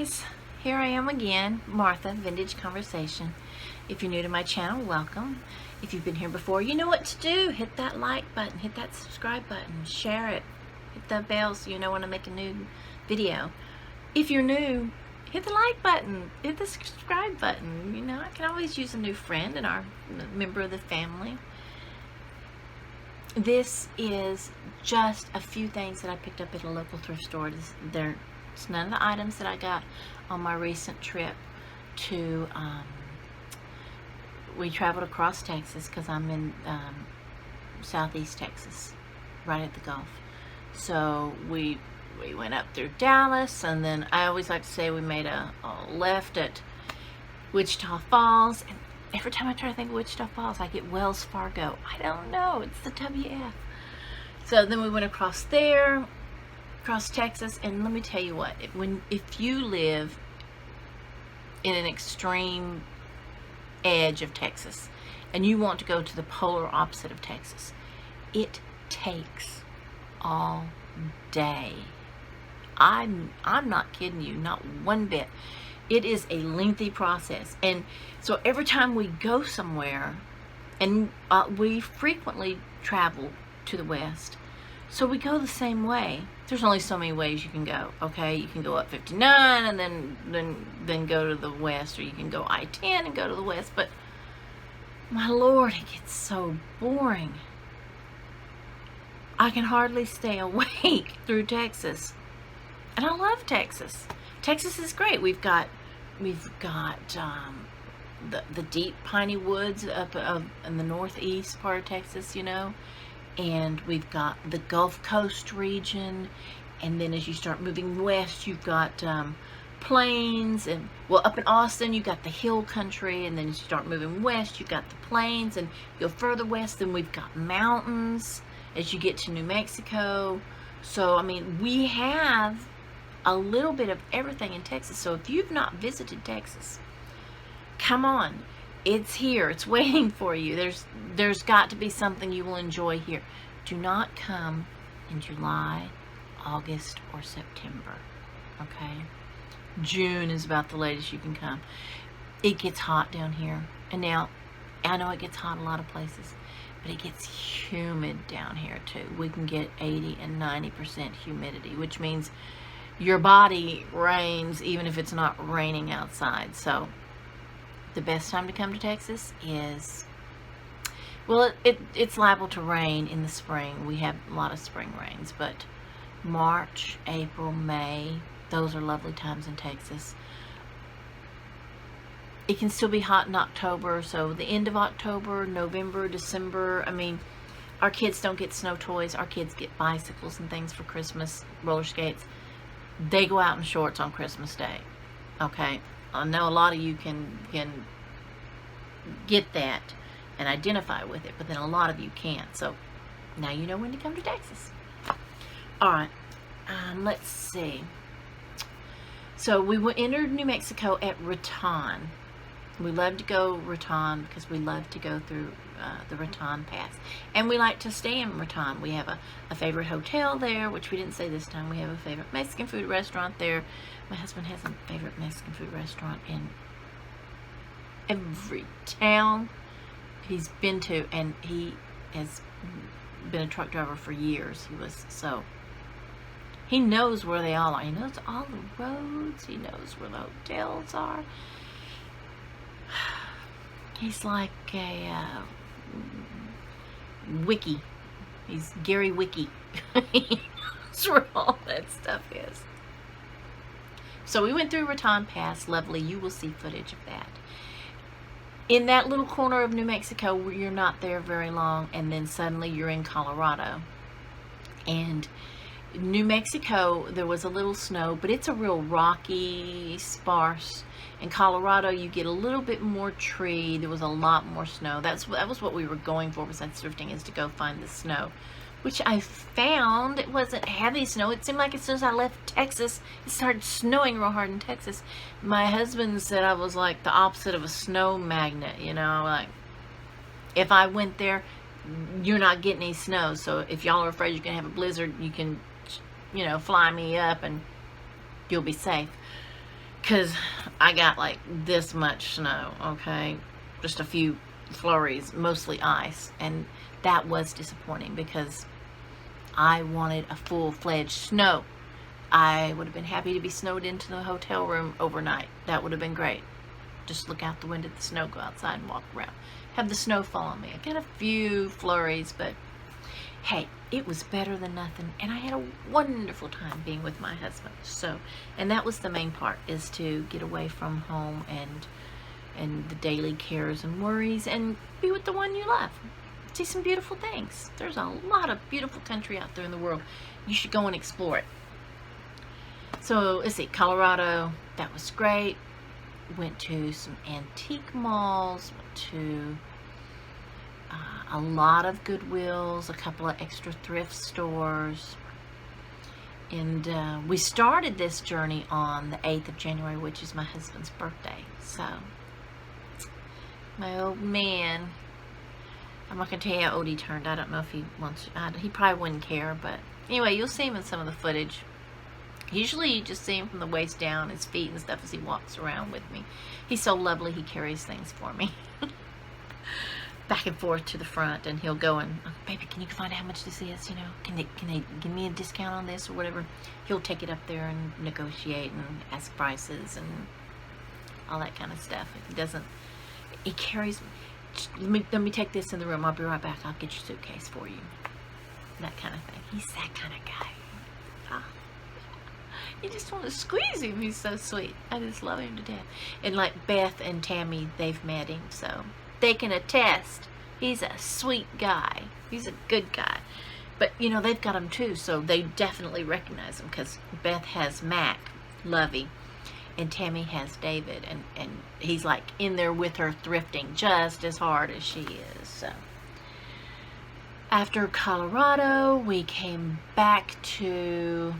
guys, here I am again, Martha, Vintage Conversation. If you're new to my channel, welcome. If you've been here before, you know what to do. Hit that like button, hit that subscribe button, share it, hit the bell so you know when I make a new video. If you're new, hit the like button, hit the subscribe button. You know, I can always use a new friend and our member of the family. This is just a few things that I picked up at a local thrift store. It's none of the items that I got on my recent trip to, we traveled across Texas because I'm in southeast Texas, right at the Gulf. So we went up through Dallas, and then I always like to say we made a left at Wichita Falls. And every time I try to think of Wichita Falls, I get Wells Fargo. I don't know. It's the WF. So then we went across there, across Texas, and let me tell you what. If you live in an extreme edge of Texas, and you want to go to the polar opposite of Texas, it takes all day. I'm not kidding you, not one bit. It is a lengthy process. And so every time we go somewhere, and we frequently travel to the west, so we go the same way. There's only so many ways you can go, okay? You can go up 59 and then go to the west, or you can go I-10 and go to the west, but my Lord, it gets so boring. I can hardly stay awake through Texas. And I love Texas. Texas is great. We've got the deep piney woods up in the northeast part of Texas, you know, and we've got the Gulf Coast region, and then as you start moving west, you've got plains, and well, up in Austin you've got the hill country, and then as you start moving west, you've got the plains, and you go further west, then we've got mountains as you get to New Mexico. So I mean, we have a little bit of everything in Texas. So if you've not visited Texas, come on, it's here, it's waiting for you. There's got to be something you will enjoy here. Do not come in July, August, or September, okay? June is about the latest you can come. It gets hot down here, and now I know it gets hot in a lot of places, but it gets humid down here too. We can get 80 and 90% humidity, which means your body rains even if it's not raining outside. So the best time to come to Texas is, well, it's liable to rain in the spring. We have a lot of spring rains, but March, April, May, those are lovely times in Texas. It can still be hot in October, so the end of October, November, December. I mean, our kids don't get snow toys. Our kids get bicycles and things for Christmas, roller skates. They go out in shorts on Christmas Day, okay? I know a lot of you can get that and identify with it, but then a lot of you can't. So now you know when to come to Texas. All right, let's see. So we entered New Mexico at Raton. We love to go Raton because we love to go through the Raton Pass. And we like to stay in Raton. We have a favorite hotel there, which we didn't say this time. We have a favorite Mexican food restaurant there. My husband has a favorite Mexican food restaurant in every town he's been to, and he has been a truck driver for years. He knows where they all are. He knows all the roads. He knows where the hotels are. He's like a wiki. He's Gary Wiki. He knows where all that stuff is. So we went through Raton Pass. Lovely. You will see footage of that. In that little corner of New Mexico, you're not there very long, and then suddenly you're in Colorado. And New Mexico, there was a little snow, but it's a real rocky, sparse. In Colorado, you get a little bit more tree. There was a lot more snow. That was what we were going for besides thrifting, is to go find the snow, which I found. It wasn't heavy snow. It seemed like as soon as I left Texas, it started snowing real hard in Texas. My husband said I was like the opposite of a snow magnet, you know, like if I went there, you're not getting any snow. So if y'all are afraid you're going to have a blizzard, you can, you know, fly me up and you'll be safe. because I got like this much snow, okay? Just a few flurries, mostly ice, and that was disappointing because I wanted a full-fledged snow. I would have been happy to be snowed into the hotel room overnight. That would have been great. Just look out the window at the snow, go outside and walk around. Have the snow fall on me. I got a few flurries, but hey, it was better than nothing, and I had a wonderful time being with my husband. So, and that was the main part, is to get away from home and the daily cares and worries, and be with the one you love. See some beautiful things. There's a lot of beautiful country out there in the world. You should go and explore it. So let's see, Colorado, that was great. Went to some antique malls, went to a lot of Goodwills, a couple of extra thrift stores. And we started this journey on the 8th of January, which is my husband's birthday. So, my old man, I'm not going to tell you how old he turned. I don't know if he wants to, he probably wouldn't care, but anyway, you'll see him in some of the footage. Usually you just see him from the waist down, his feet and stuff, as he walks around with me. He's so lovely, he carries things for me. Back and forth to the front, and he'll go and, oh, baby, can you find out how much this is, you know? Can they give me a discount on this or whatever? He'll take it up there and negotiate and ask prices and all that kind of stuff. If he doesn't, he carries, let me take this in the room, I'll be right back, I'll get your suitcase for you. That kind of thing. He's that kind of guy. Ah. You just want to squeeze him. He's so sweet. I just love him to death. And like Beth and Tammy, they've met him, so they can attest. He's a sweet guy. He's a good guy. But, you know, they've got him too, so they definitely recognize him, because Beth has Mac, Lovey, and Tammy has David, and he's like in there with her thrifting just as hard as she is. So after Colorado, we came back to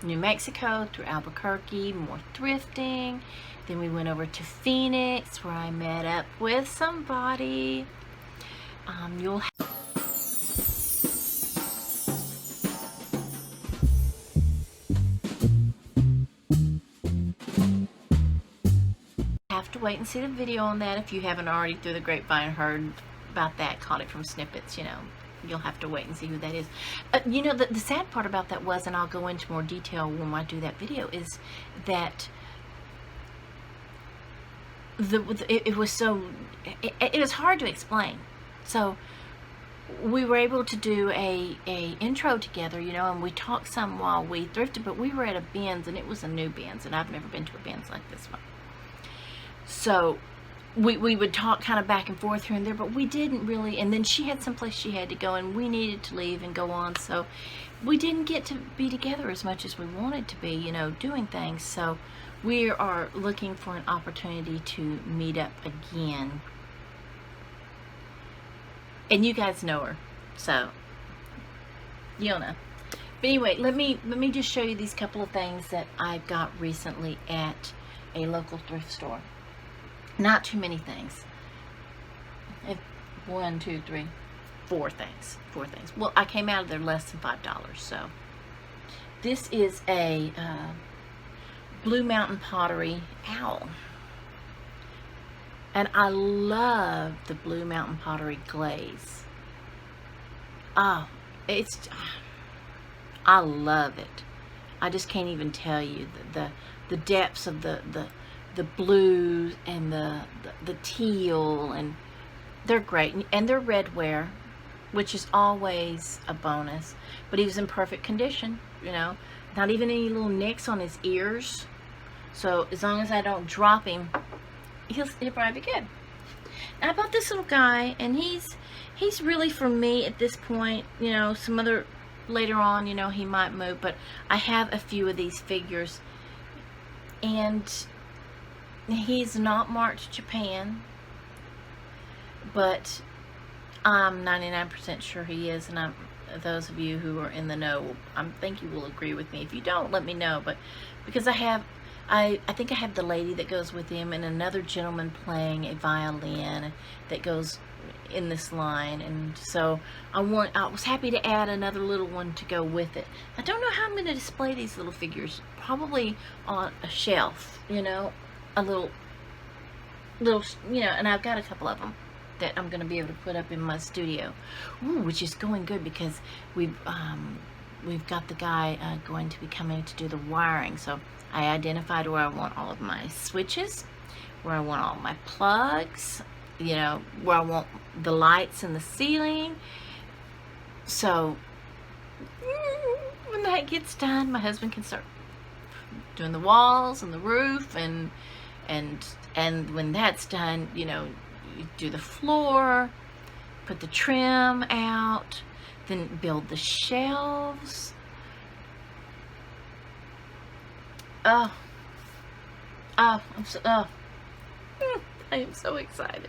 New Mexico through Albuquerque, more thrifting. Then we went over to Phoenix, where I met up with somebody. You'll have to wait and see the video on that if you haven't already through the grapevine heard about that, caught it from snippets, you know. You'll have to wait and see who that is. You know, the sad part about that was, and I'll go into more detail when I do that video, is that it was so, it was hard to explain. So we were able to do a intro together, you know, and we talked some while we thrifted, but we were at a Ben's, and it was a new Ben's, and I've never been to a Ben's like this one. So we would talk kind of back and forth here and there, but we didn't really, and then she had someplace she had to go, and we needed to leave and go on, so we didn't get to be together as much as we wanted to be, you know, doing things. So we are looking for an opportunity to meet up again, and you guys know her, so you'll know. But anyway, let me just show you these couple of things that I got recently at a local thrift store. Not too many things. 1, 2, 3, 4 things. 4 things. Well, I came out of there less than $5. So this is a Blue Mountain Pottery owl, and I love the Blue Mountain Pottery glaze. Oh, I love it. I just can't even tell you the depths of the blues and the teal, and they're great, and they're redware, which is always a bonus. But he was in perfect condition, you know, not even any little nicks on his ears. So as long as I don't drop him, he'll probably be good. Now I bought this little guy, and he's really for me at this point. You know, some other later on, you know, he might move, but I have a few of these figures, and he's not marked Japan, but I'm 99% sure he is, and those of you who are in the know, I think you will agree with me. If you don't, let me know. But because I think I have the lady that goes with him, and another gentleman playing a violin that goes in this line, and so I was happy to add another little one to go with it. I don't know how I'm going to display these little figures. Probably on a shelf, you know, a little, you know, and I've got a couple of them that I'm going to be able to put up in my studio. Ooh, which is going good because we've got the guy going to be coming to do the wiring. So I identified where I want all of my switches, where I want all my plugs, you know, where I want the lights in the ceiling. So when that gets done, my husband can start doing the walls and the roof, and when that's done, you know, you do the floor, put the trim out, then build the shelves. I am so excited.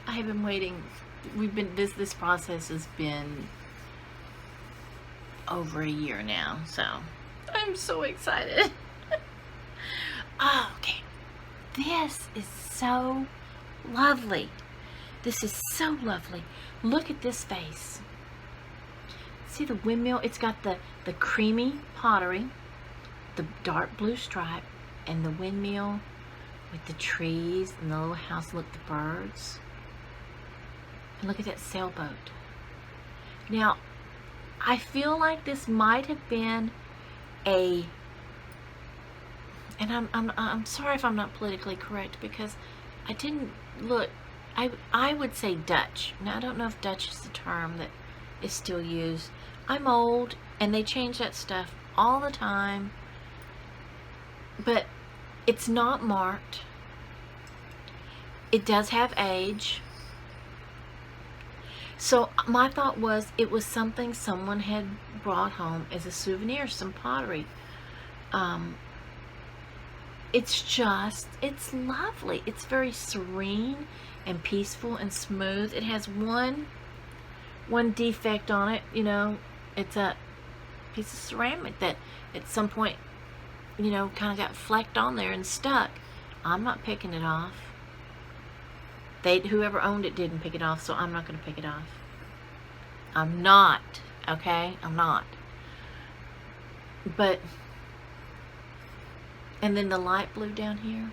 I have been waiting. This process has been over a year now, so I'm so excited. Oh, okay. This is so lovely. This is so lovely. Look at this vase. See the windmill? It's got the creamy pottery, the dark blue stripe, and the windmill with the trees and the little house. Look, the birds. And look at that sailboat. Now, I feel like this might have been and I'm sorry if I'm not politically correct, because I didn't look. I would say Dutch. Now, I don't know if Dutch is the term that is still used. I'm old, and they change that stuff all the time. But it's not marked. It does have age. So my thought was it was something someone had brought home as a souvenir, some pottery. It's lovely. It's very serene and peaceful and smooth. It has one defect on it, you know. It's a piece of ceramic that at some point, you know, kind of got flecked on there and stuck. I'm not picking it off. Whoever owned it didn't pick it off, so I'm not going to pick it off. I'm not, okay? I'm not. But, and then the light blue down here.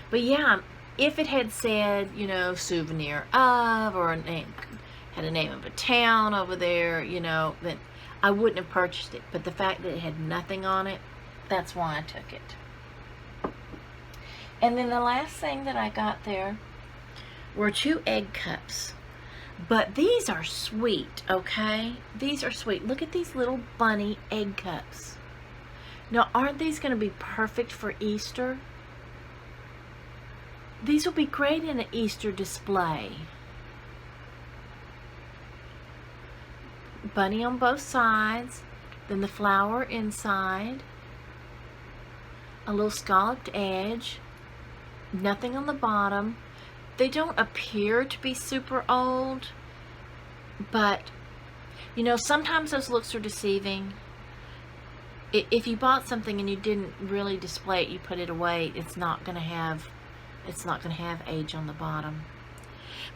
But yeah, if it had said, you know, souvenir of, or had a name of a town over there, you know, then I wouldn't have purchased it. But the fact that it had nothing on it, that's why I took it. And then the last thing that I got there were 2 egg cups. But these are sweet, okay? These are sweet. Look at these little bunny egg cups. Now, aren't these going to be perfect for Easter? These will be great in an Easter display. Bunny on both sides, then the flower inside, a little scalloped edge, nothing on the bottom. They don't appear to be super old, but, you know, sometimes those looks are deceiving. If you bought something and you didn't really display it, you put it away, it's not going to have age on the bottom.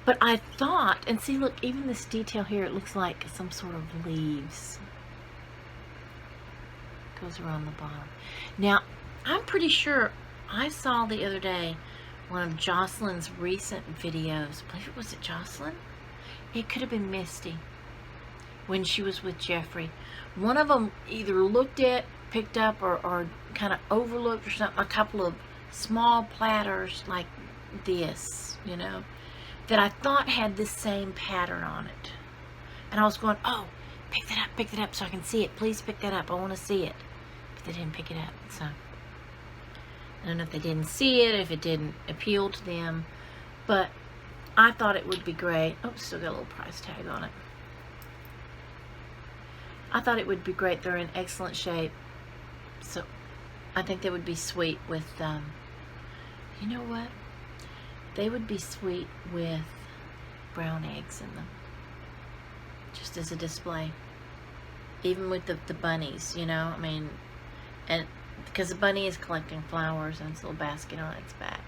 But I thought, and see, look, even this detail here, it looks like some sort of leaves. Goes around the bottom. Now, I'm pretty sure I saw the other day one of Jocelyn's recent videos. I believe it was Jocelyn? It could have been Misty when she was with Jeffrey. One of them either looked at, picked up, or kind of overlooked or something, a couple of small platters like this, you know, that I thought had this same pattern on it. And I was going, oh, pick that up so I can see it. Please pick that up. I want to see it. But they didn't pick it up, so I don't know if they didn't see it, if it didn't appeal to them, but I thought it would be great. Oh, still got a little price tag on it. I thought it would be great. They're in excellent shape, so I think they would be sweet with, you know what? They would be sweet with brown eggs in them, just as a display. Even with the bunnies, you know, I mean, and because the bunny is collecting flowers and it's a little basket on its back.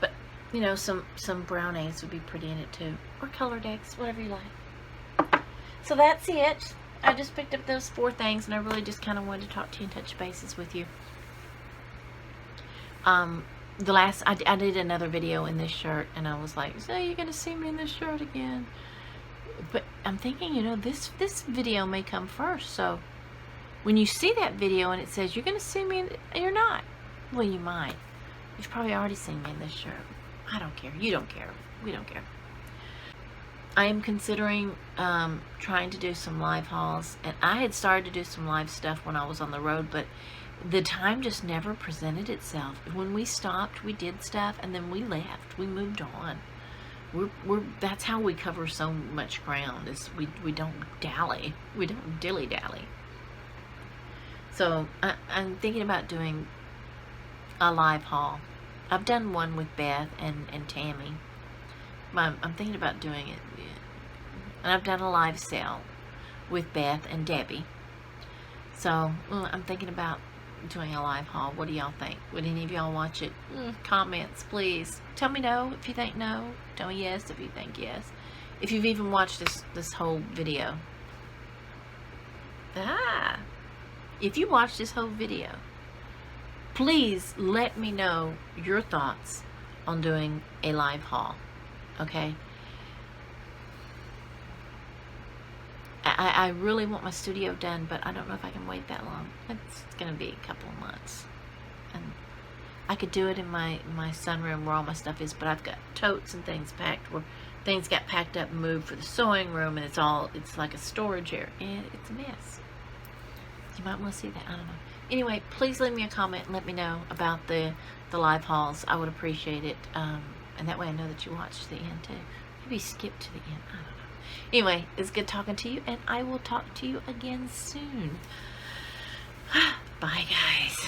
But You know, some brown eggs would be pretty in it too. Or colored eggs, whatever you like. So that's it. I just picked up those 4 things, and I really just kind of wanted to talk to you and touch bases with you. I did another video in this shirt, and I was like, so you're going to see me in this shirt again. But I'm thinking, you know, this video may come first, so when you see that video and it says you're going to see me, and you're not, well, you might. You've probably already seen me in this shirt. I don't care. You don't care. We don't care. I am considering trying to do some live hauls, and I had started to do some live stuff when I was on the road, but the time just never presented itself. When we stopped, we did stuff, and then we left. We moved on. That's how we cover so much ground, is we don't dally. We don't dilly-dally. So I'm thinking about doing a live haul. I've done one with Beth and Tammy. I'm thinking about doing it. And I've done a live sale with Beth and Debbie. So I'm thinking about doing a live haul. What do y'all think? Would any of y'all watch it? Comments, please. Tell me no if you think no. Tell me yes if you think yes. If you've even watched this whole video. If you watched this whole video, please let me know your thoughts on doing a live haul. Okay? I really want my studio done, but I don't know if I can wait that long. It's going to be a couple of months. And I could do it in my sunroom where all my stuff is, but I've got totes and things packed where things got packed up and moved for the sewing room, and it's like a storage area, and it's a mess. You might want to see that. I don't know. Anyway, please leave me a comment and let me know about the live hauls. I would appreciate it. And that way I know that you watched to the end too. Maybe skip to the end. I don't know. Anyway, it's good talking to you, and I will talk to you again soon. Bye, guys.